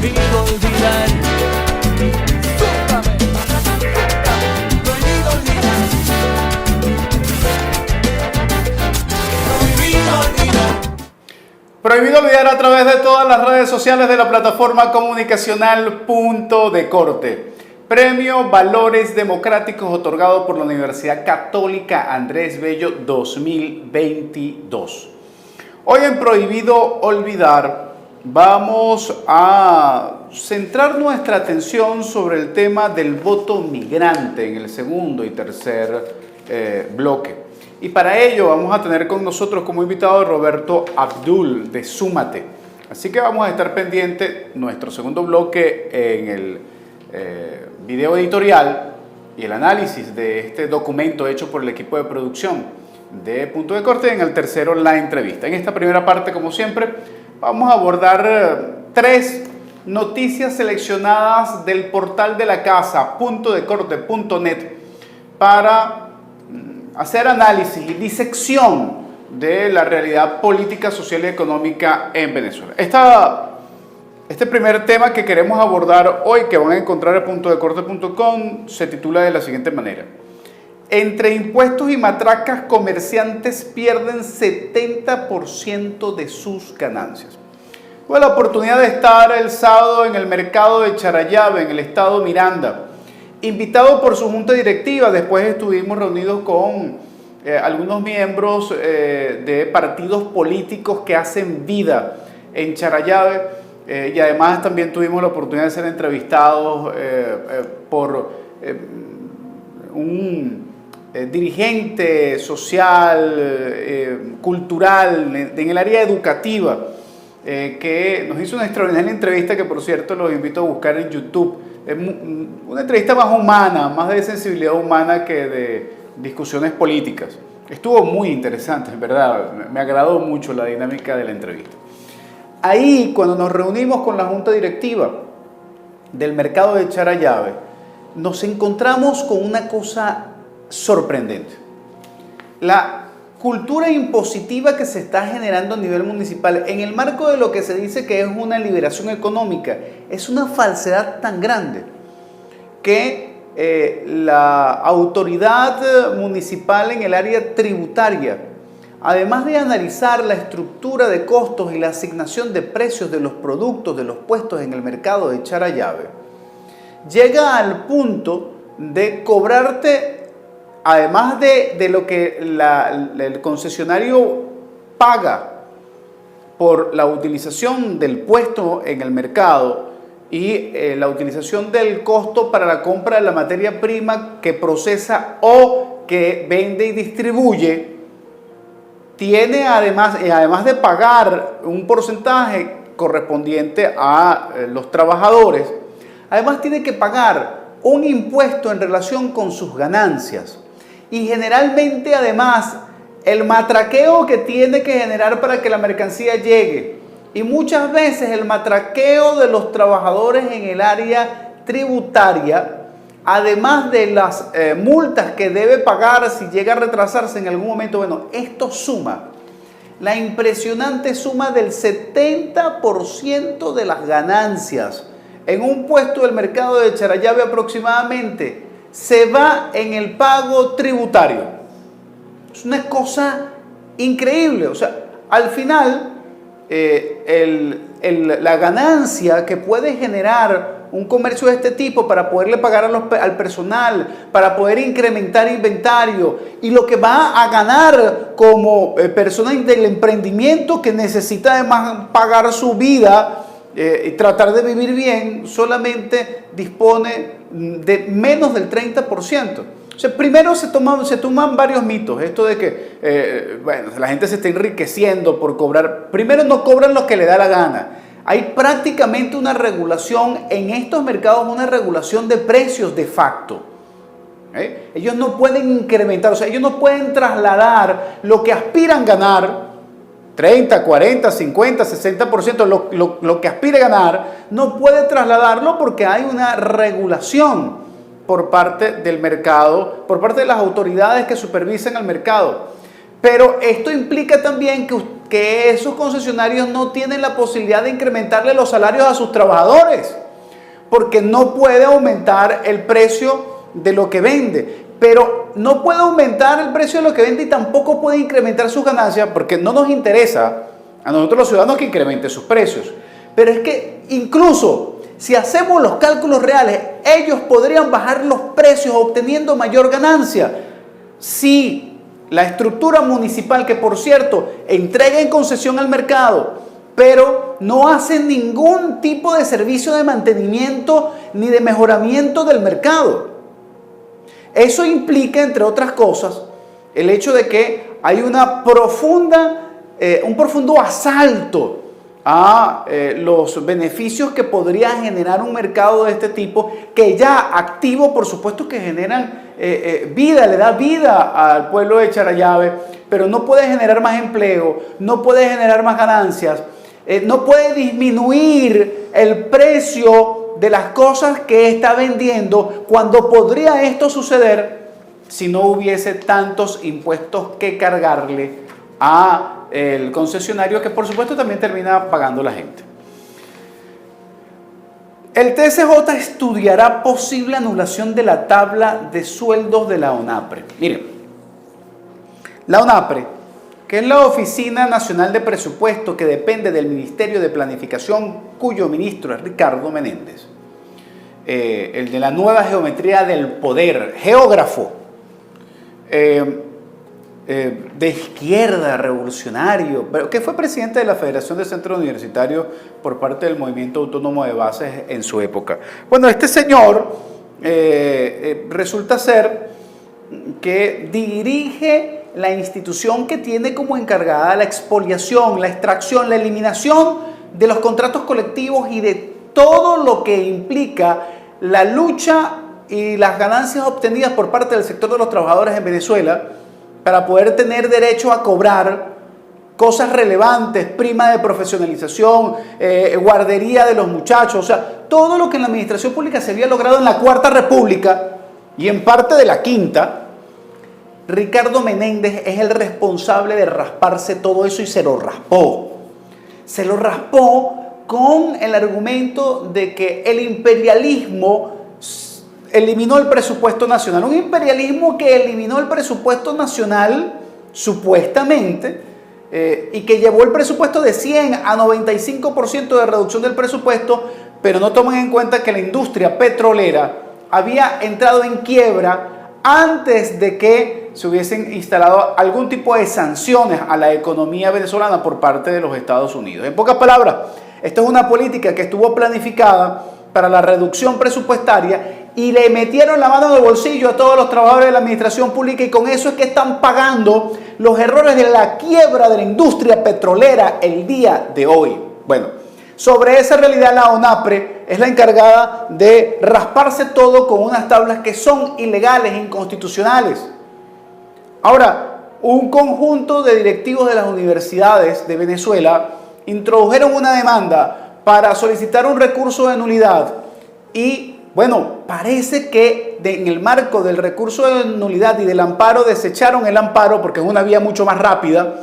prohibido olvidar. Súbame, prohibido olvidar. Prohibido olvidar. Prohibido olvidar a través de todas las redes sociales de la plataforma comunicacional Punto de Corte. Premio Valores Democráticos otorgado por la Universidad Católica Andrés Bello 2022. Hoy en Prohibido Olvidar vamos a centrar nuestra atención sobre el tema del voto migrante en el segundo y tercer bloque. Y para ello vamos a tener con nosotros como invitado a Roberto Abdul de Súmate. Así que vamos a estar pendiente nuestro segundo bloque en el video editorial y el análisis de este documento hecho por el equipo de producción de Punto de Corte. En el tercero, la entrevista. En esta primera parte, como siempre, vamos a abordar tres noticias seleccionadas del portal de la casa, puntodecorte.net, para hacer análisis y disección de la realidad política, social y económica en Venezuela. Este primer tema que queremos abordar hoy, que van a encontrar en puntodecorte.com, se titula de la siguiente manera: entre impuestos y matracas, comerciantes pierden 70% de sus ganancias. Tuve la oportunidad de estar el sábado en el mercado de Charallave, en el estado Miranda, invitado por su junta directiva. Después estuvimos reunidos con algunos miembros de partidos políticos que hacen vida en Charallave. Y además también tuvimos la oportunidad de ser entrevistados por un dirigente social, cultural, en el área educativa, que nos hizo una extraordinaria entrevista que, por cierto, los invito a buscar en YouTube. Una entrevista más humana, más de sensibilidad humana que de discusiones políticas. Estuvo muy interesante, en verdad. Me agradó mucho la dinámica de la entrevista. Ahí, cuando nos reunimos con la junta directiva del mercado de Charallave, nos encontramos con una cosa sorprendente. La cultura impositiva que se está generando a nivel municipal en el marco de lo que se dice que es una liberación económica es una falsedad tan grande que la autoridad municipal en el área tributaria, además de analizar la estructura de costos y la asignación de precios de los productos, de los puestos en el mercado de Charallave, llega al punto de cobrarte, además de lo que el concesionario paga por la utilización del puesto en el mercado y la utilización del costo para la compra de la materia prima que procesa o que vende y distribuye, tiene además de pagar un porcentaje correspondiente a los trabajadores, además tiene que pagar un impuesto en relación con sus ganancias. Y generalmente, además, el matraqueo que tiene que generar para que la mercancía llegue. Y muchas veces el matraqueo de los trabajadores en el área tributaria, además de las multas que debe pagar si llega a retrasarse en algún momento. Bueno, esto suma la impresionante suma del 70% de las ganancias en un puesto del mercado de Charallave aproximadamente se va en el pago tributario. Es una cosa increíble. O sea, al final la ganancia que puede generar un comercio de este tipo para poderle pagar al personal, para poder incrementar inventario, y lo que va a ganar como persona del emprendimiento que necesita además pagar su vida y tratar de vivir bien, solamente dispone de menos del 30%. O sea, primero se toman varios mitos. Esto de que la gente se está enriqueciendo por cobrar. Primero, no cobran lo que le da la gana. Hay prácticamente una regulación en estos mercados, una regulación de precios de facto. Ellos no pueden incrementar, o sea, ellos no pueden trasladar lo que aspiran a ganar, 30, 40, 50, 60%, lo que aspira a ganar, no puede trasladarlo porque hay una regulación por parte del mercado, por parte de las autoridades que supervisan el mercado. Pero esto implica también que esos concesionarios no tienen la posibilidad de incrementarle los salarios a sus trabajadores, porque no puede aumentar el precio de lo que vende. Pero no puede aumentar el precio de lo que vende y tampoco puede incrementar sus ganancias, porque no nos interesa a nosotros los ciudadanos que incremente sus precios. Pero es que incluso si hacemos los cálculos reales, ellos podrían bajar los precios obteniendo mayor ganancia. Si la estructura municipal, que por cierto entrega en concesión al mercado, pero no hace ningún tipo de servicio de mantenimiento ni de mejoramiento del mercado. Eso implica, entre otras cosas, el hecho de que hay un profundo asalto a los beneficios que podría generar un mercado de este tipo, que ya activo, por supuesto, que generan vida, le da vida al pueblo de Charallave, pero no puede generar más empleo, no puede generar más ganancias, no puede disminuir el precio de las cosas que está vendiendo, cuando podría esto suceder si no hubiese tantos impuestos que cargarle a el concesionario, que por supuesto también termina pagando la gente. El TSJ estudiará posible anulación de la tabla de sueldos de la ONAPRE. Miren, la ONAPRE, que es la Oficina Nacional de Presupuesto, que depende del Ministerio de Planificación, cuyo ministro es Ricardo Menéndez, el de la nueva geometría del poder, geógrafo, de izquierda, revolucionario, pero que fue presidente de la Federación de Centros Universitarios por parte del Movimiento Autónomo de Bases en su época. Bueno, este señor resulta ser que dirige la institución que tiene como encargada la expoliación, la extracción, la eliminación de los contratos colectivos y de todo lo que implica la lucha y las ganancias obtenidas por parte del sector de los trabajadores en Venezuela, para poder tener derecho a cobrar cosas relevantes, prima de profesionalización, guardería de los muchachos, o sea, todo lo que en la administración pública se había logrado en la Cuarta República y en parte de la Quinta. Ricardo Menéndez es el responsable de rasparse todo eso y se lo raspó. Se lo raspó con el argumento de que el imperialismo eliminó el presupuesto nacional. Un imperialismo que eliminó el presupuesto nacional, supuestamente, y que llevó el presupuesto de 100 a 95% de reducción del presupuesto, pero no toman en cuenta que la industria petrolera había entrado en quiebra antes de que se hubiesen instalado algún tipo de sanciones a la economía venezolana por parte de los Estados Unidos. En pocas palabras, esta es una política que estuvo planificada para la reducción presupuestaria y le metieron la mano en el bolsillo a todos los trabajadores de la administración pública, y con eso es que están pagando los errores de la quiebra de la industria petrolera el día de hoy. Bueno, sobre esa realidad la ONAPRE es la encargada de rasparse todo con unas tablas que son ilegales e inconstitucionales. Ahora, un conjunto de directivos de las universidades de Venezuela introdujeron una demanda para solicitar un recurso de nulidad y, bueno, parece que en el marco del recurso de nulidad y del amparo desecharon el amparo porque es una vía mucho más rápida,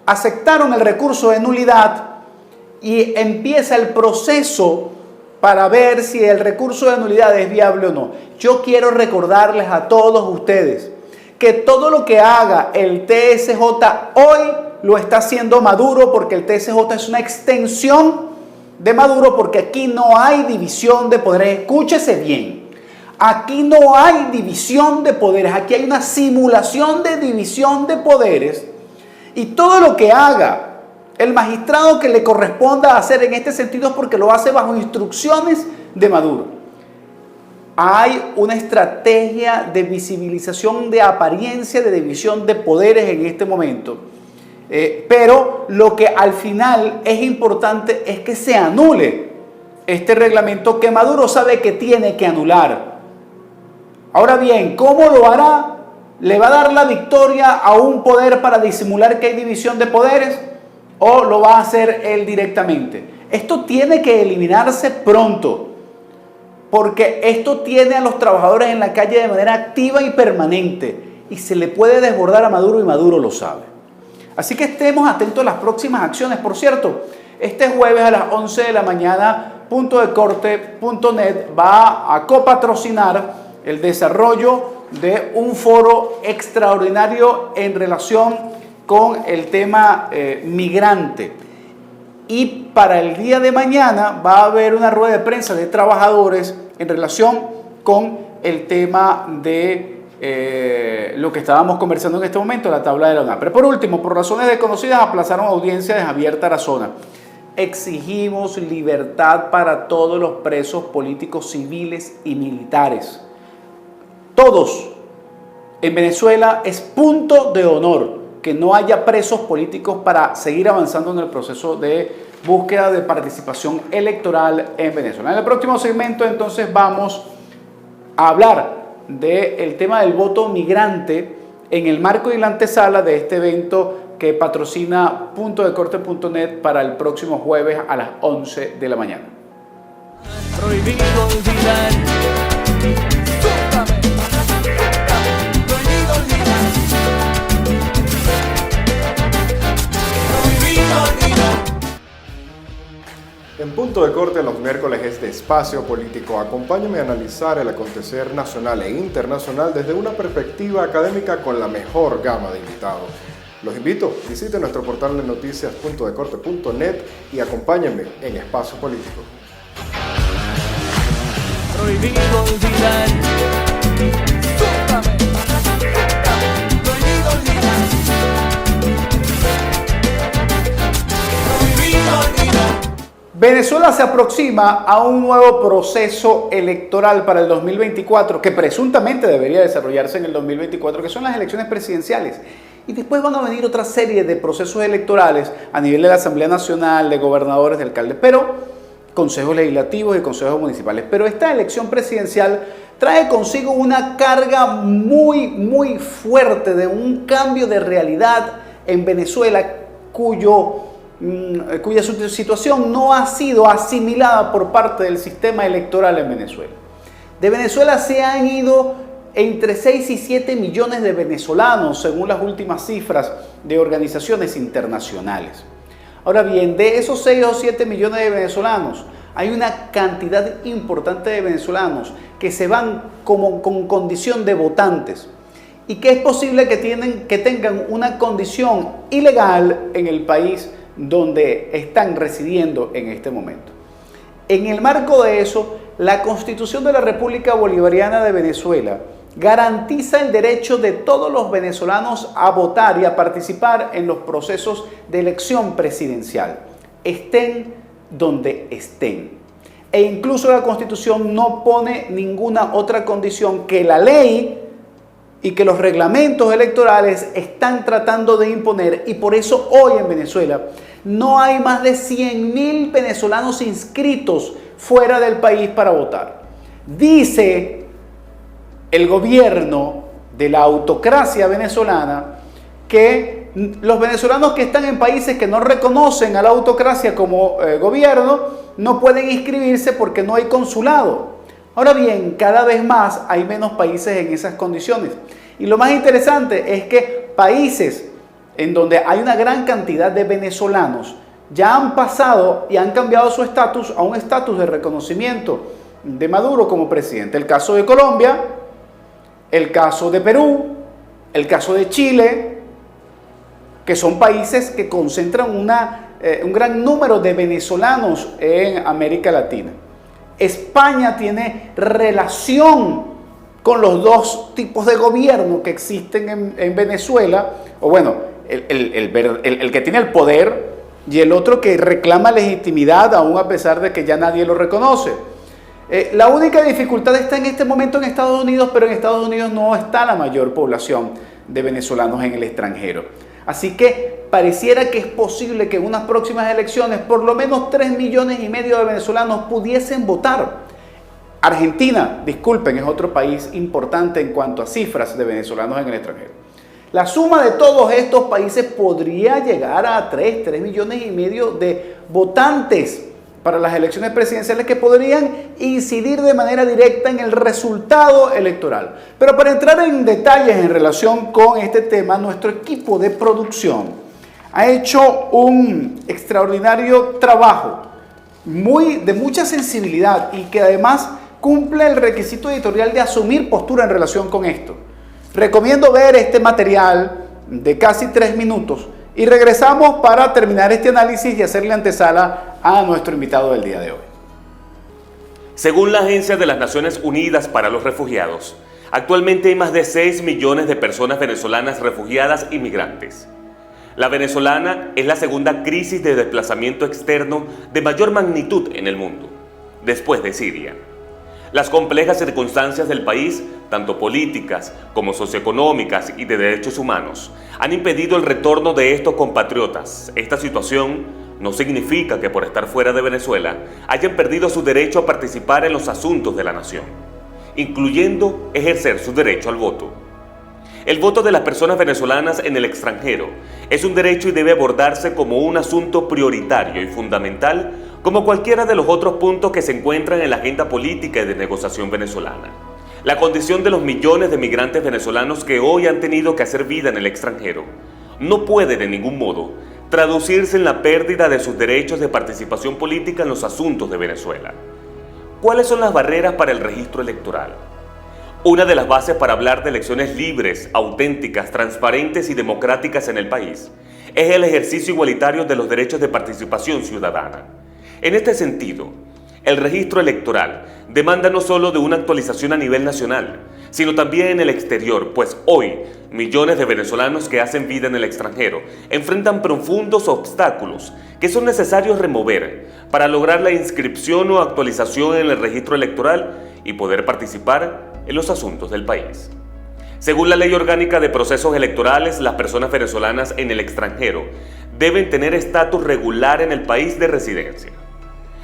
aceptaron el recurso de nulidad y empieza el proceso para ver si el recurso de nulidad es viable o no. Yo quiero recordarles a todos ustedes que todo lo que haga el TSJ hoy lo está haciendo Maduro, porque el TSJ es una extensión de Maduro, porque aquí no hay división de poderes. Escúchese bien, aquí no hay división de poderes, aquí hay una simulación de división de poderes, y todo lo que haga el magistrado que le corresponda hacer en este sentido es porque lo hace bajo instrucciones de Maduro. Hay una estrategia de visibilización, de apariencia, de división de poderes en este momento. Pero lo que al final es importante es que se anule este reglamento que Maduro sabe que tiene que anular. Ahora bien, ¿cómo lo hará? ¿Le va a dar la victoria a un poder para disimular que hay división de poderes? ¿O lo va a hacer él directamente? Esto tiene que eliminarse pronto, porque esto tiene a los trabajadores en la calle de manera activa y permanente, y se le puede desbordar a Maduro, y Maduro lo sabe. Así que estemos atentos a las próximas acciones. Por cierto, este jueves a las 11 de la mañana, puntodecorte.net va a copatrocinar el desarrollo de un foro extraordinario en relación con el tema migrante. Y para el día de mañana va a haber una rueda de prensa de trabajadores en relación con el tema de lo que estábamos conversando en este momento, la tabla de la ONAPRE. Por último, por razones desconocidas, aplazaron audiencia de Javier Tarazona. Exigimos libertad para todos los presos políticos civiles y militares. Todos. En Venezuela es punto de honor que no haya presos políticos para seguir avanzando en el proceso de búsqueda de participación electoral en Venezuela. En el próximo segmento entonces vamos a hablar del tema del voto migrante en el marco y la antesala de este evento que patrocina puntodecorte.net para el próximo jueves a las 11 de la mañana. Prohibido olvidar. Súbame. Prohibido olvidar. Prohibido olvidar. En Punto de Corte los miércoles es de Espacio Político. Acompáñame a analizar el acontecer nacional e internacional desde una perspectiva académica con la mejor gama de invitados. Los invito, visiten nuestro portal de noticias puntodecorte.net y acompáñenme en Espacio Político. Prohibido olvidar. Súbame. Prohibido olvidar. Prohibido olvidar. Venezuela se aproxima a un nuevo proceso electoral para el 2024 que presuntamente debería desarrollarse en el 2024, que son las elecciones presidenciales. Y después van a venir otra serie de procesos electorales a nivel de la Asamblea Nacional, de gobernadores, de alcaldes, pero consejos legislativos y consejos municipales. Pero esta elección presidencial trae consigo una carga muy fuerte de un cambio de realidad en Venezuela cuya situación no ha sido asimilada por parte del sistema electoral en Venezuela. De Venezuela se han ido entre 6 y 7 millones de venezolanos, según las últimas cifras de organizaciones internacionales. Ahora bien, de esos 6 o 7 millones de venezolanos, hay una cantidad importante de venezolanos que se van con condición de votantes y que es posible que tengan una condición ilegal en el país donde están residiendo en este momento. En el marco de eso, la Constitución de la República Bolivariana de Venezuela garantiza el derecho de todos los venezolanos a votar y a participar en los procesos de elección presidencial, estén donde estén. E incluso la Constitución no pone ninguna otra condición que la ley y que los reglamentos electorales están tratando de imponer, y por eso hoy en Venezuela no hay más de 100.000 venezolanos inscritos fuera del país para votar. Dice el gobierno de la autocracia venezolana que los venezolanos que están en países que no reconocen a la autocracia como gobierno no pueden inscribirse porque no hay consulado. Ahora bien, cada vez más hay menos países en esas condiciones. Y lo más interesante es que países en donde hay una gran cantidad de venezolanos ya han pasado y han cambiado su estatus a un estatus de reconocimiento de Maduro como presidente. El caso de Colombia, el caso de Perú, el caso de Chile, que son países que concentran un gran número de venezolanos en América Latina. España tiene relación con los dos tipos de gobierno que existen en Venezuela, o bueno, el que tiene el poder y el otro que reclama legitimidad aún a pesar de que ya nadie lo reconoce. La única dificultad está en este momento en Estados Unidos, pero en Estados Unidos no está la mayor población de venezolanos en el extranjero. Así que pareciera que es posible que en unas próximas elecciones por lo menos 3,5 millones de venezolanos pudiesen votar. Argentina, disculpen, es otro país importante en cuanto a cifras de venezolanos en el extranjero. La suma de todos estos países podría llegar a 3,5 millones de votantes para las elecciones presidenciales que podrían incidir de manera directa en el resultado electoral. Pero para entrar en detalles en relación con este tema, nuestro equipo de producción ha hecho un extraordinario trabajo, de mucha sensibilidad y que además cumple el requisito editorial de asumir postura en relación con esto. Recomiendo ver este material de casi 3 minutos y regresamos para terminar este análisis y hacerle antesala a nuestro invitado del día de hoy. Según la Agencia de las Naciones Unidas para los Refugiados, actualmente hay más de 6 millones de personas venezolanas refugiadas y migrantes. La venezolana es la segunda crisis de desplazamiento externo de mayor magnitud en el mundo, después de Siria. Las complejas circunstancias del país, tanto políticas como socioeconómicas y de derechos humanos, han impedido el retorno de estos compatriotas. Esta situación no significa que por estar fuera de Venezuela hayan perdido su derecho a participar en los asuntos de la nación, incluyendo ejercer su derecho al voto. El voto de las personas venezolanas en el extranjero es un derecho y debe abordarse como un asunto prioritario y fundamental, como cualquiera de los otros puntos que se encuentran en la agenda política y de negociación venezolana. La condición de los millones de migrantes venezolanos que hoy han tenido que hacer vida en el extranjero no puede de ningún modo traducirse en la pérdida de sus derechos de participación política en los asuntos de Venezuela. ¿Cuáles son las barreras para el registro electoral? Una de las bases para hablar de elecciones libres, auténticas, transparentes y democráticas en el país es el ejercicio igualitario de los derechos de participación ciudadana. En este sentido, el registro electoral demanda no solo de una actualización a nivel nacional, sino también en el exterior, pues hoy millones de venezolanos que hacen vida en el extranjero enfrentan profundos obstáculos que son necesarios remover para lograr la inscripción o actualización en el registro electoral y poder participar en los asuntos del país. Según la Ley Orgánica de Procesos Electorales, las personas venezolanas en el extranjero deben tener estatus regular en el país de residencia.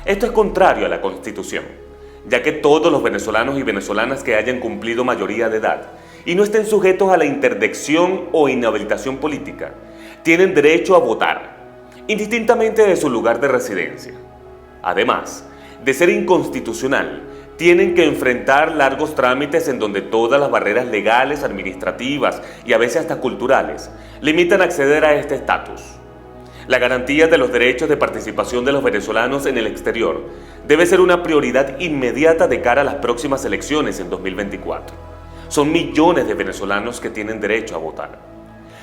Esto es contrario a la Constitución, ya que todos los venezolanos y venezolanas que hayan cumplido mayoría de edad y no estén sujetos a la interdicción o inhabilitación política, tienen derecho a votar, indistintamente de su lugar de residencia. Además de ser inconstitucional, tienen que enfrentar largos trámites en donde todas las barreras legales, administrativas y a veces hasta culturales limitan acceder a este estatus. La garantía de los derechos de participación de los venezolanos en el exterior debe ser una prioridad inmediata de cara a las próximas elecciones en 2024. Son millones de venezolanos que tienen derecho a votar.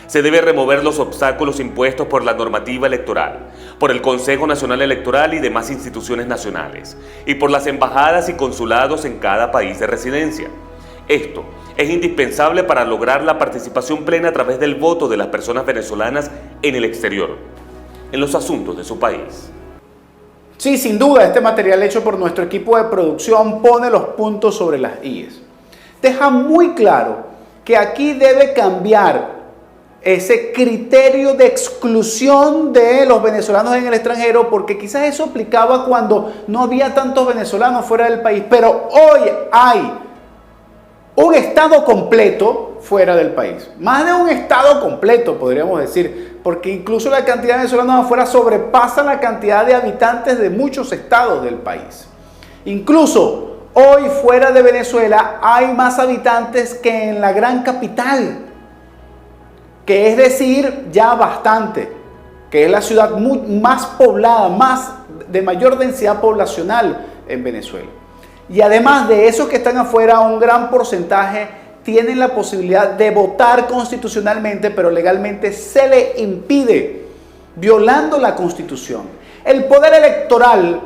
Se debe remover los obstáculos impuestos por la normativa electoral, por el Consejo Nacional Electoral y demás instituciones nacionales, y por las embajadas y consulados en cada país de residencia. Esto es indispensable para lograr la participación plena a través del voto de las personas venezolanas en el exterior, en los asuntos de su país. Sí, sin duda, este material hecho por nuestro equipo de producción pone los puntos sobre las íes. Deja muy claro que aquí debe cambiar ese criterio de exclusión de los venezolanos en el extranjero, porque quizás eso aplicaba cuando no había tantos venezolanos fuera del país, pero hoy hay un estado completo fuera del país, más de un estado completo podríamos decir, porque incluso la cantidad de venezolanos afuera sobrepasa la cantidad de habitantes de muchos estados del país. Incluso hoy fuera de Venezuela hay más habitantes que en la gran capital, que es decir, ya bastante, que es la ciudad más poblada, de mayor densidad poblacional en Venezuela. Y además de esos que están afuera, un gran porcentaje tienen la posibilidad de votar constitucionalmente, pero legalmente se le impide, violando la Constitución. El poder electoral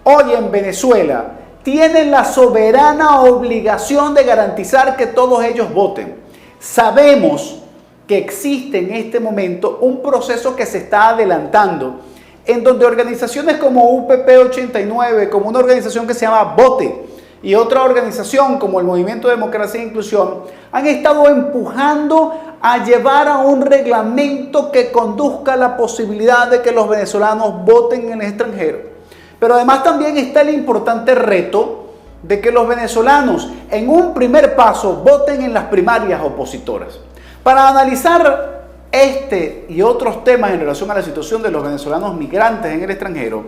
hoy en Venezuela tiene la soberana obligación de garantizar que todos ellos voten. Sabemos que existe en este momento un proceso que se está adelantando, en donde organizaciones como UPP 89, como una organización que se llama Vote, y otra organización como el Movimiento de Democracia e Inclusión, han estado empujando a llevar a un reglamento que conduzca a la posibilidad de que los venezolanos voten en el extranjero. Pero además también está el importante reto de que los venezolanos en un primer paso voten en las primarias opositoras. Para analizar este y otros temas en relación a la situación de los venezolanos migrantes en el extranjero,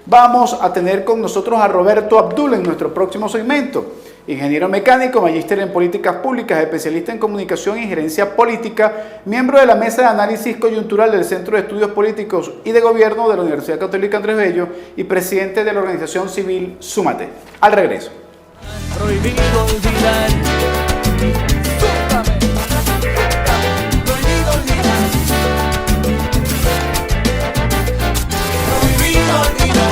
vamos a tener con nosotros a Roberto Abdul en nuestro próximo segmento. ingeniero mecánico, magíster en políticas públicas, especialista en comunicación y gerencia política, miembro de la mesa de análisis coyuntural del Centro de Estudios Políticos y de Gobierno de la Universidad Católica Andrés Bello y presidente de la organización civil Súmate. Al regreso. Prohibido olvidar. Súmame. Prohibido olvidar. Prohibido olvidar.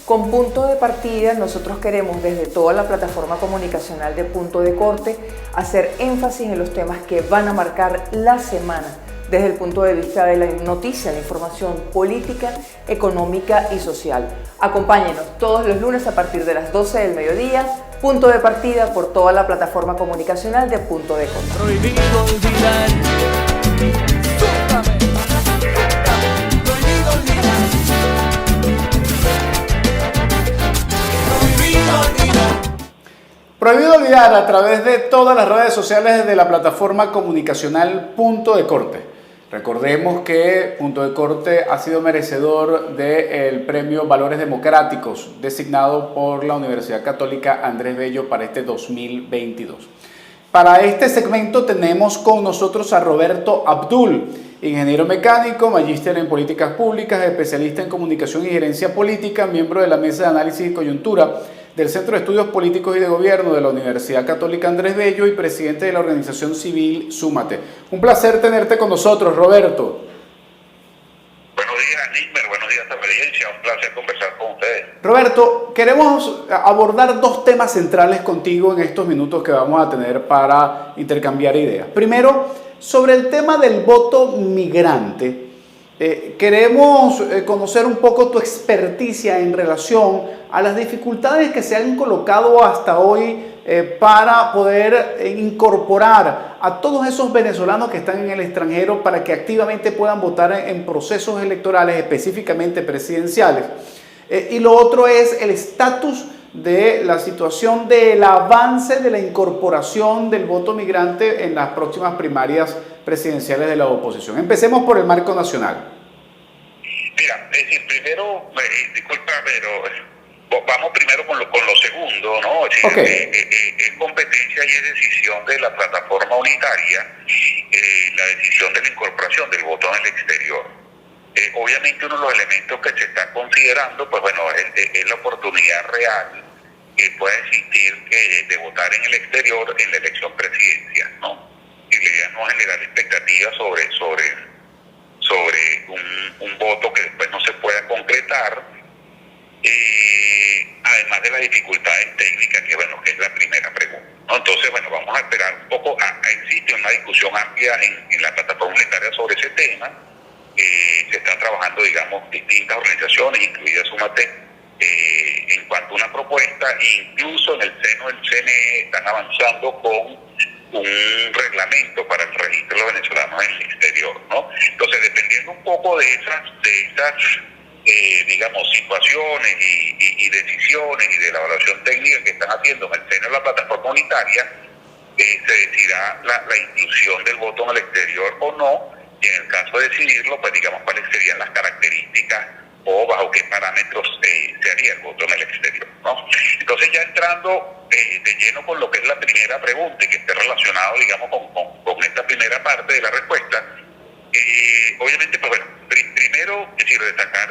Con Punto de Partida, nosotros queremos desde toda la plataforma comunicacional de Punto de Corte hacer énfasis en los temas que van a marcar la semana desde el punto de vista de la noticia, la información política, económica y social. Acompáñenos todos los lunes a partir de las 12 del mediodía, Punto de Partida por toda la plataforma comunicacional de Punto de Corte. Prohibido olvidar. Súmame. Prohibido olvidar. Prohibido olvidar. Prohibido olvidar a través de todas las redes sociales de la plataforma comunicacional Punto de Corte. Recordemos que Punto de Corte ha sido merecedor del premio Valores Democráticos designado por la Universidad Católica Andrés Bello para este 2022. Para este segmento tenemos con nosotros a Roberto Abdul, ingeniero mecánico, magíster en políticas públicas, especialista en comunicación y gerencia política, miembro de la mesa de análisis y coyuntura del Centro de Estudios Políticos y de Gobierno de la Universidad Católica Andrés Bello y presidente de la organización civil Súmate. Un placer tenerte con nosotros, Roberto. Buenos días, Nismer. Buenos días, experiencia. Un placer conversar con ustedes. Roberto, queremos abordar dos temas centrales contigo en estos minutos que vamos a tener para intercambiar ideas. Primero, sobre el tema del voto migrante. Queremos conocer un poco tu experticia en relación a las dificultades que se han colocado hasta hoy para poder incorporar a todos esos venezolanos que están en el extranjero para que activamente puedan votar en procesos electorales, específicamente presidenciales. Y lo otro es el estatus de la situación del avance de la incorporación del voto migrante en las próximas primarias presidenciales de la oposición. Empecemos por el marco nacional. Mira, es decir, primero, disculpa, pero vamos primero con lo segundo, ¿no? Es decir, Okay. Es competencia y es decisión de la plataforma unitaria, la decisión de la incorporación del voto en el exterior. Obviamente uno de los elementos que se está considerando, pues bueno, es la oportunidad real que pueda existir de votar en el exterior en la elección presidencial, ¿no? Y la idea no generar expectativas sobre un voto que después no se pueda concretar, además de las dificultades técnicas, que bueno, que es la primera pregunta, ¿no? Entonces, bueno, vamos a esperar un poco. Existe una discusión amplia en la plataforma unitaria sobre ese tema. Se están trabajando, digamos, distintas organizaciones, incluida Súmate, en cuanto a una propuesta, incluso en el seno del CNE están avanzando con un reglamento para el registro de los venezolanos en el exterior, ¿no? Entonces, dependiendo un poco de esas digamos, situaciones y decisiones y de la evaluación técnica que están haciendo en el seno de la plataforma unitaria, se decidirá la inclusión del voto en el exterior o no, y en el caso de decidirlo, pues digamos cuáles serían las características o bajo qué parámetros se haría el voto en el exterior, ¿no? Entonces, ya entrando de lleno con lo que es la primera pregunta y que esté relacionado, digamos, con esta primera parte de la respuesta, obviamente, pues bueno, primero, es decir, destacar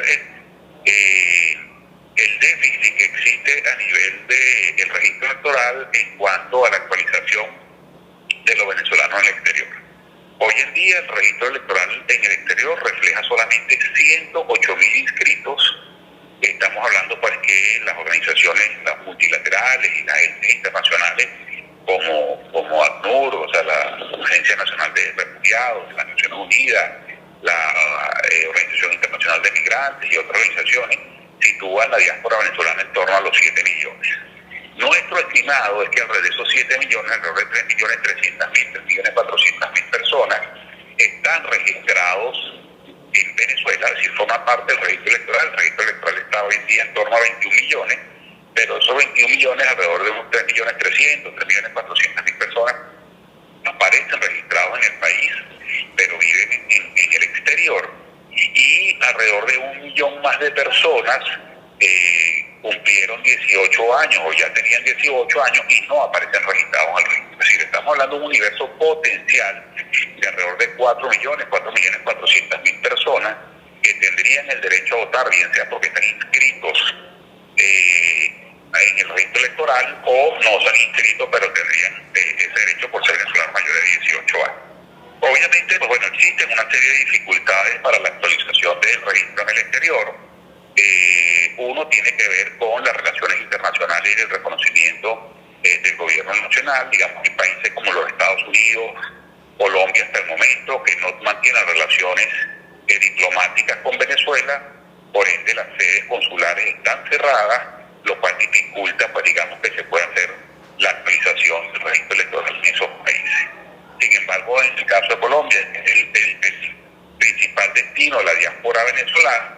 el déficit que existe a nivel del registro electoral en cuanto a la actualización de los venezolanos en el exterior. Hoy en día el registro electoral en el exterior refleja solamente 108.000 inscritos. Estamos hablando pues que las organizaciones, las multilaterales y las entes internacionales como ACNUR, o sea, la Agencia Nacional de Refugiados, las Naciones Unidas, la Organización Internacional de Migrantes y otras organizaciones, sitúan la diáspora venezolana en torno a los 7 millones. Nuestro estimado es que alrededor de esos 7 millones, alrededor de 3.300.000, 3.400.000 personas están registrados en Venezuela, es decir, forma parte del registro electoral. El registro electoral está hoy en día en torno a 21 millones, pero esos 21 millones, alrededor de unos 3.300.000, 3.400.000 personas aparecen registrados en el país, pero viven en el exterior, y alrededor de 1 millón más de personas cumplieron 18 años o ya tenían 18 años y no aparecen registrados en el registro. Es decir, estamos hablando de un universo potencial de alrededor de 4.400.000 personas que tendrían el derecho a votar, bien sea porque están inscritos en el registro electoral o no se han inscrito, pero tendrían ese derecho por ser venezolanos mayores de 18 años. Obviamente, pues bueno, existen una serie de dificultades para la actualización del registro en el exterior. Uno tiene que ver con las relaciones internacionales y el reconocimiento del gobierno nacional, digamos, en países como los Estados Unidos, Colombia hasta el momento, que no mantienen relaciones diplomáticas con Venezuela, por ende las sedes consulares están cerradas, lo cual dificulta, pues digamos, que se pueda hacer la actualización del registro electoral en esos países. Sin embargo, en el caso de Colombia, el principal destino de la diáspora venezolana,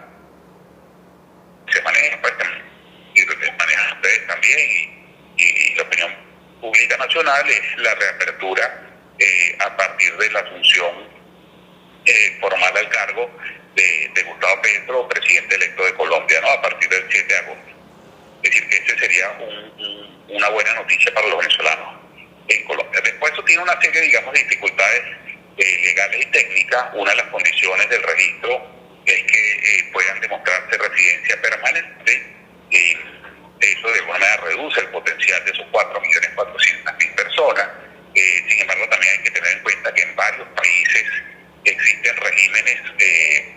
se maneja, pues, y manejan ustedes también, y la opinión pública nacional es la reapertura a partir de la asunción formal al cargo de Gustavo Petro, presidente electo de Colombia, ¿no? A partir del 7 de agosto. Es decir, que ese sería una buena noticia para los venezolanos en Colombia. Después eso tiene una serie, digamos, de dificultades legales y técnicas. Una de las condiciones del registro es que puedan demostrarse residencia permanente. Eso de alguna manera reduce el potencial de esos 4.400.000 personas. Sin embargo, también hay que tener en cuenta que en varios países existen regímenes de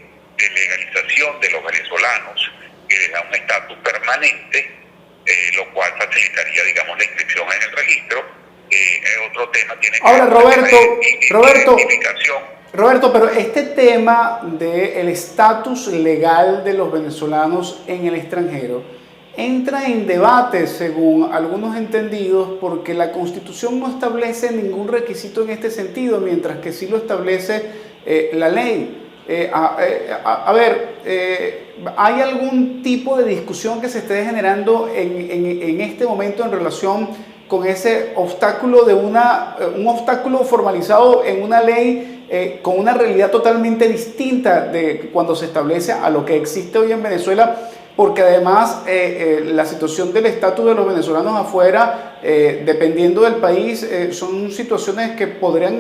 legalización de los venezolanos que les da un estatus permanente, lo cual facilitaría, digamos, la inscripción en el registro. Otro tema tiene que Ahora, ver con Roberto, identificación. Roberto, pero este tema del estatus legal de los venezolanos en el extranjero entra en debate según algunos entendidos porque la Constitución no establece ningún requisito en este sentido, mientras que sí lo establece la ley. ¿Hay algún tipo de discusión que se esté generando en este momento en relación con ese obstáculo de un obstáculo formalizado en una ley con una realidad totalmente distinta de cuando se establece a lo que existe hoy en Venezuela? Porque además la situación del estatus de los venezolanos afuera, dependiendo del país, son situaciones que podrían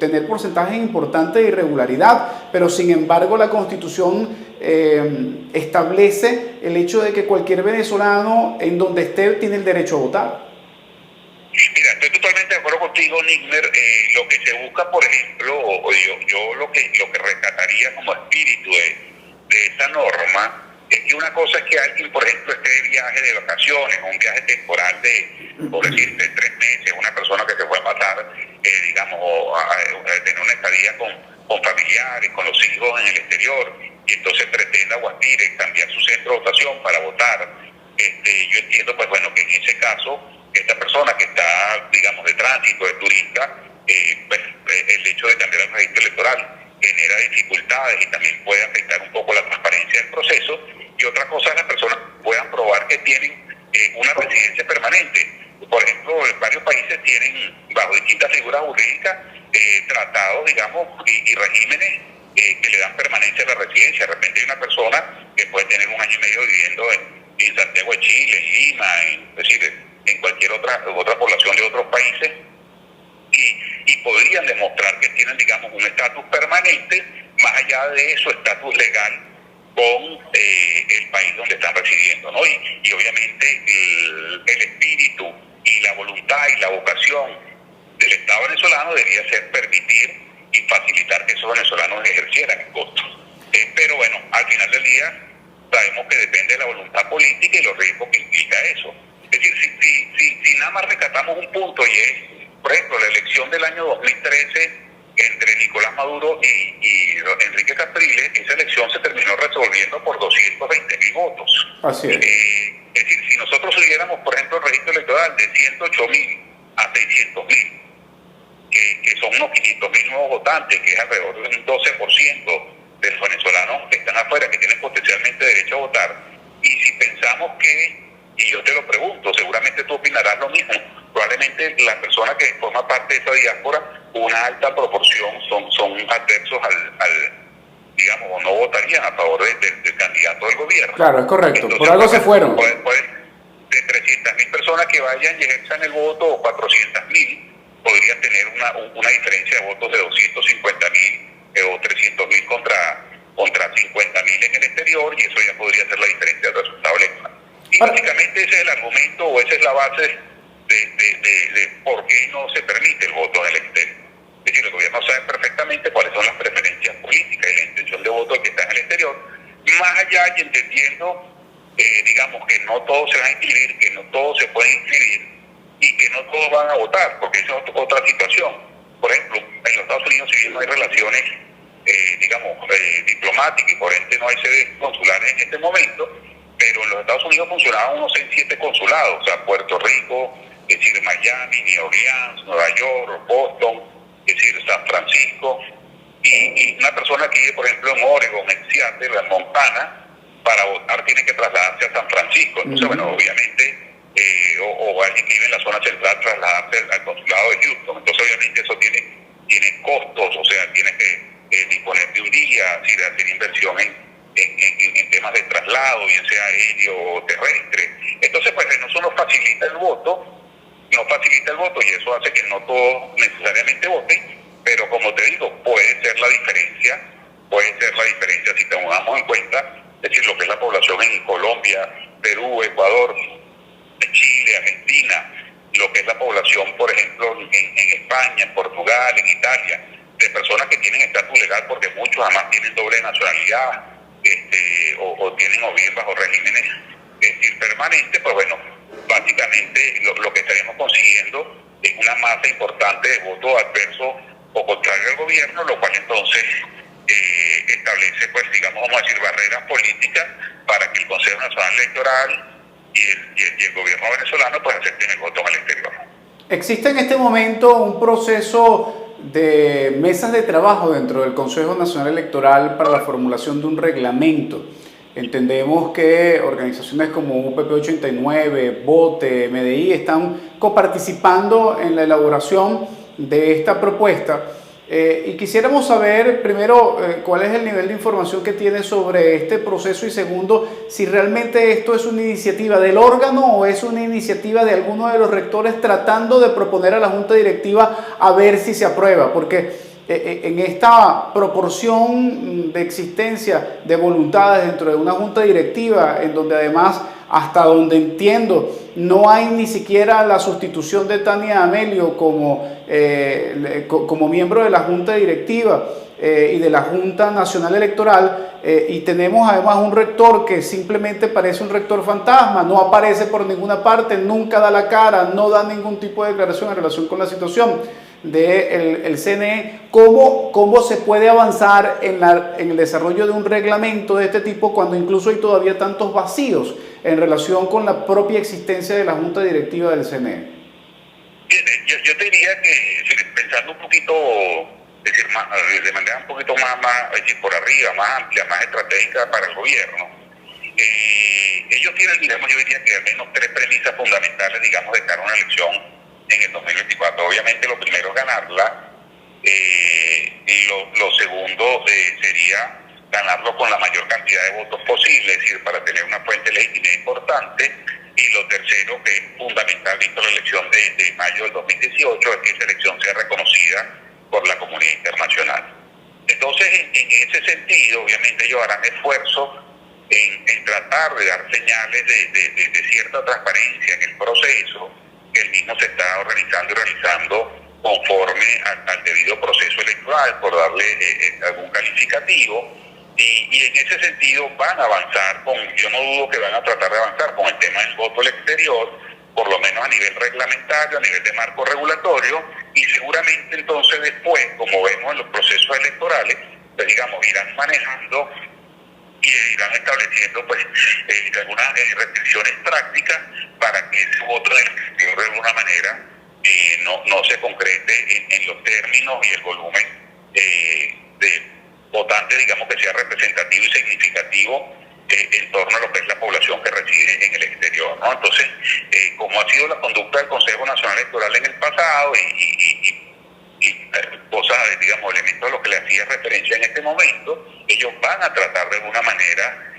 tener porcentajes importantes de irregularidad, pero sin embargo la Constitución establece el hecho de que cualquier venezolano en donde esté tiene el derecho a votar. Mira, estoy totalmente de acuerdo contigo, Nigmer. Lo que se busca, por ejemplo, yo lo que rescataría como espíritu de esta norma es que una cosa es que alguien, por ejemplo, esté de viaje de vacaciones, un viaje temporal por decirte 3 meses, una persona que se fue a pasar, digamos, a tener una estadía con familiares, con los hijos en el exterior, y entonces pretenda o aspire cambiar su centro de votación para votar. Yo entiendo, pues bueno, que en ese caso, esta persona que está, digamos, de tránsito, de turista, pues, el hecho de cambiar el registro electoral genera dificultades y también puede afectar un poco la transparencia del proceso. Y otra cosa es las personas puedan probar que tienen una residencia permanente. Por ejemplo, varios países tienen, bajo distintas figuras jurídicas, tratados, digamos, y regímenes que le dan permanencia a la residencia. De repente hay una persona que puede tener 1 año y medio viviendo en Santiago de Chile, en Lima, es decir, en cualquier otra población de otros países, y podrían demostrar que tienen, digamos, un estatus permanente, más allá de su estatus legal con el país donde están residiendo, ¿no? Y obviamente el espíritu y la voluntad y la vocación del Estado venezolano debería ser permitir y facilitar que esos venezolanos ejercieran el voto. Pero bueno, al final del día sabemos que depende de la voluntad política y los riesgos que implica eso. Es decir, si nada más rescatamos un punto, y es, por ejemplo, la elección del año 2013 entre Nicolás Maduro y Enrique Capriles, esa elección se terminó resolviendo por 220.000 votos. Así es. Es decir, si nosotros subiéramos, por ejemplo, el registro electoral de 108.000 a 600.000, que son unos 500.000 nuevos votantes, que es alrededor de un 12% de los venezolanos que están afuera, que tienen potencialmente derecho a votar, y si pensamos que, y yo te lo pregunto, seguramente tú opinarás lo mismo, probablemente las personas que forman parte de esa diáspora, una alta proporción son adversos digamos, o no votarían a favor del candidato del gobierno. Claro, es correcto. Entonces, Por algo se fueron. De 300.000 personas que vayan y ejerzan el voto, o 400.000, podrían tener una diferencia de votos de 250.000 o 300.000 contra 50.000 en el exterior, y eso ya podría ser la diferencia del resultado electoral. Y básicamente ese es el argumento, o esa es la base de por qué no se permite el voto en el exterior. Es decir, el gobierno sabe perfectamente cuáles son las preferencias políticas y la intención de voto del que está en el exterior, más allá y entendiendo, digamos, que no todos se van a inscribir, que no todos se pueden inscribir y que no todos van a votar, porque esa es otra situación. Por ejemplo, en los Estados Unidos, si bien no hay relaciones, digamos, diplomáticas, y por ende no hay sedes consulares en este momento, pero en los Estados Unidos funcionaban unos 6-7 consulados, o sea, Puerto Rico, es decir, Miami, New Orleans, Nueva York, Boston, es decir, San Francisco, y una persona que vive, por ejemplo, en Oregon, en Seattle, en Montana, para votar tiene que trasladarse a San Francisco. Entonces, bueno, obviamente, o alguien que vive en la zona central trasladarse al consulado de Houston. Entonces, obviamente, eso tiene costos, o sea, tiene que disponer de un día, es decir, hacer inversión en temas de traslado, bien sea aéreo o terrestre. Entonces, pues, eso nos facilita el voto, y eso hace que no todos necesariamente voten, pero como te digo, puede ser la diferencia si tomamos en cuenta, es decir, lo que es la población en Colombia, Perú, Ecuador, Chile, Argentina, lo que es la población, por ejemplo, en España, en Portugal, en Italia, de personas que tienen estatus legal, porque muchos además tienen doble nacionalidad, o tienen o bien bajo regímenes, es decir, permanentes. Pues bueno, básicamente lo que estaríamos consiguiendo es una masa importante de votos adversos o contrario al gobierno, lo cual entonces establece, pues, digamos, vamos a decir, barreras políticas para que el Consejo Nacional Electoral y el gobierno venezolano pues acepten el voto en el exterior. ¿Existe en este momento un proceso de mesas de trabajo dentro del Consejo Nacional Electoral para la formulación de un reglamento? Entendemos que organizaciones como UPP 89, Vote, MDI están coparticipando en la elaboración de esta propuesta. Y quisiéramos saber, primero, cuál es el nivel de información que tiene sobre este proceso, y segundo, si realmente esto es una iniciativa del órgano o es una iniciativa de alguno de los rectores tratando de proponer a la Junta Directiva a ver si se aprueba, porque en esta proporción de existencia de voluntades dentro de una Junta Directiva, en donde además, hasta donde entiendo, no hay ni siquiera la sustitución de Tania Amelio como miembro de la Junta Directiva y de la Junta Nacional Electoral, y tenemos además un rector que simplemente parece un rector fantasma, no aparece por ninguna parte, nunca da la cara, no da ningún tipo de declaración en relación con la situación del CNE. ¿Cómo se puede avanzar en el desarrollo de un reglamento de este tipo cuando incluso hay todavía tantos vacíos en relación con la propia existencia de la Junta Directiva del CNE? Bien, yo te diría que, pensando un poquito, es decir, de manera un poquito más, es decir, por arriba, más amplia, más estratégica para el gobierno, ellos tienen, digamos, yo diría que al menos 3 premisas fundamentales, digamos, de cara a una elección en el 2024. Obviamente lo primero es ganarla, y lo segundo sería ganarlo con la mayor cantidad de votos posible, es decir, para tener una fuente de legitimidad importante, y lo tercero, que es fundamental visto la elección de mayo del 2018, es que esa elección sea reconocida por la comunidad internacional. Entonces, en ese sentido, obviamente ellos harán esfuerzo en tratar de dar señales de cierta transparencia en el proceso, que el mismo se está organizando y realizando conforme al debido proceso electoral, por darle algún calificativo, y en ese sentido van a avanzar, yo no dudo que van a tratar de avanzar con el tema del voto al exterior, por lo menos a nivel reglamentario, a nivel de marco regulatorio, y seguramente entonces después, como vemos en los procesos electorales, pues digamos, irán manejando y irán estableciendo pues algunas restricciones prácticas para que ese voto del exterior de alguna manera no se concrete en los términos y el volumen de votantes, digamos, que sea representativo y significativo en torno a lo que es la población que reside en el exterior, ¿no? Entonces, como ha sido la conducta del Consejo Nacional Electoral en el pasado y cosas digamos, elementos a los que le hacía referencia en este momento, ellos van a tratar de alguna manera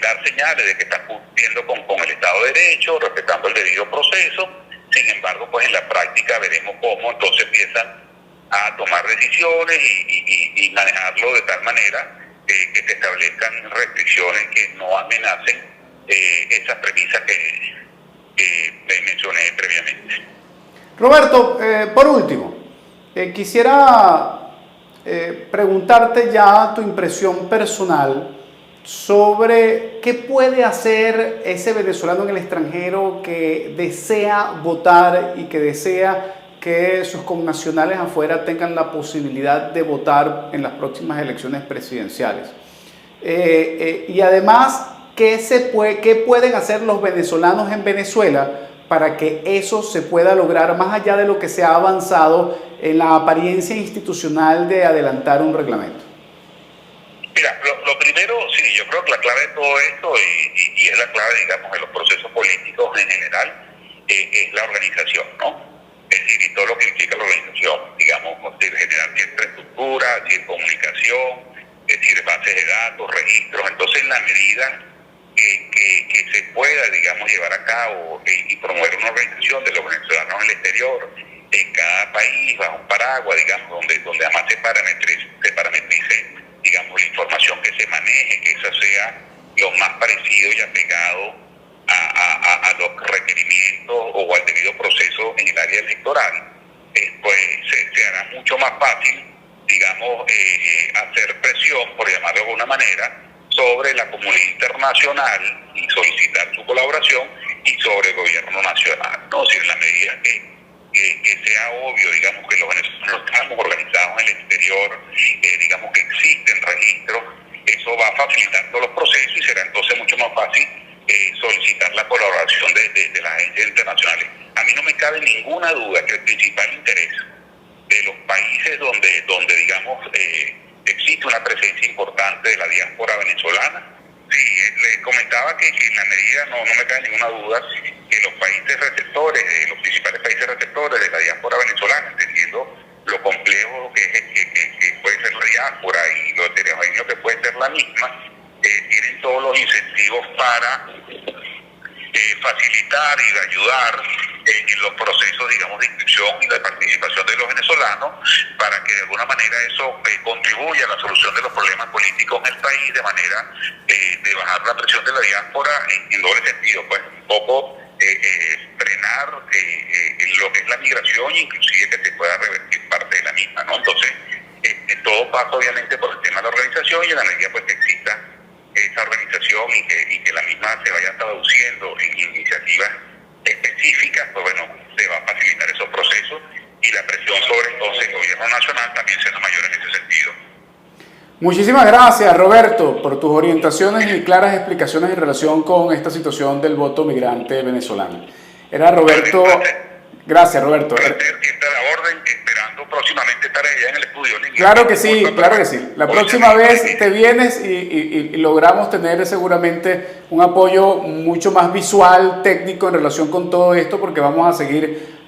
dar señales de que están cumpliendo con el Estado de Derecho, respetando el debido proceso. Sin embargo, pues en la práctica veremos cómo entonces empiezan a tomar decisiones y manejarlo de tal manera que se establezcan restricciones que no amenacen esas premisas que mencioné previamente. Roberto, por último, quisiera preguntarte ya tu impresión personal sobre qué puede hacer ese venezolano en el extranjero que desea votar y que desea que sus connacionales afuera tengan la posibilidad de votar en las próximas elecciones presidenciales. Y además, ¿qué pueden hacer los venezolanos en Venezuela para que eso se pueda lograr más allá de lo que se ha avanzado en la apariencia institucional de adelantar un reglamento? Mira, lo primero, sí, yo creo que la clave de todo esto, y es la clave, digamos, de los procesos políticos en general, es la organización, ¿no? Es decir, y todo lo que implica la organización, digamos, generar cierta estructura, comunicación, es decir, bases de datos, registros. Entonces, en la medida que se pueda, digamos, llevar a cabo y promover una organización de los venezolanos en el exterior, en cada país, bajo un paraguas, digamos, donde además se parametrice, digamos, la información que se maneje, que esa sea lo más parecido y apegado a los requerimientos o al debido proceso en el área electoral, pues se hará mucho más fácil, digamos, hacer presión, por llamarlo de alguna manera, sobre la comunidad internacional y solicitar su colaboración y sobre el gobierno nacional, ¿no? Si en la medida que sea obvio, digamos, que los venezolanos estamos organizados en el exterior, digamos que existen registros, eso va a facilitar todos los procesos y será entonces mucho más fácil solicitar la colaboración de las agencias internacionales. A mí no me cabe ninguna duda que el principal interés de los países donde digamos, existe una presencia importante de la diáspora venezolana. Sí, les comentaba que en la medida, no me cabe ninguna duda, que los países receptores, los principales países receptores de la diáspora venezolana, entendiendo lo complejo que puede ser la diáspora y lo heterogéneo que puede ser la misma, tienen todos los incentivos para facilitar y ayudar en los procesos, digamos, de inscripción y de participación de los venezolanos, para que de alguna manera eso contribuya a la solución de los problemas políticos en el país, de manera de bajar la presión de la diáspora en doble sentido, pues un poco frenar lo que es la migración e inclusive que se pueda revertir parte de la misma, ¿no? Entonces, todo pasa obviamente por el tema de la organización, y en la medida pues que exista esa organización y que la misma se vaya traduciendo en iniciativas específicas, pues bueno, se va a facilitar esos procesos y la presión sobre entonces el gobierno nacional también será mayor en ese sentido. Muchísimas gracias, Roberto, por tus orientaciones y claras explicaciones en relación con esta situación del voto migrante venezolano. Era Roberto. Gracias, Roberto. Siempre a la orden, esperando próximamente estar allá en el estudio. Claro que sí, claro que sí. La próxima vez te vienes y logramos tener seguramente un apoyo mucho más visual, técnico en relación con todo esto, porque vamos a seguir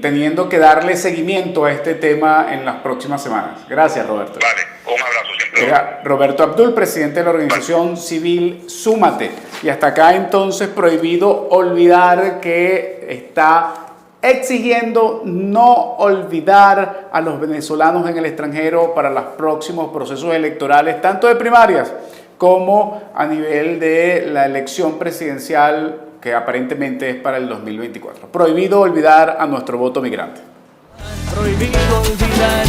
teniendo que darle seguimiento a este tema en las próximas semanas. Gracias, Roberto. Vale, un abrazo siempre. Era Roberto Abdul, presidente de la organización civil Súmate. Y hasta acá entonces prohibido olvidar que está exigiendo no olvidar a los venezolanos en el extranjero para los próximos procesos electorales, tanto de primarias como a nivel de la elección presidencial que aparentemente es para el 2024. Prohibido olvidar a nuestro voto migrante. Prohibido olvidar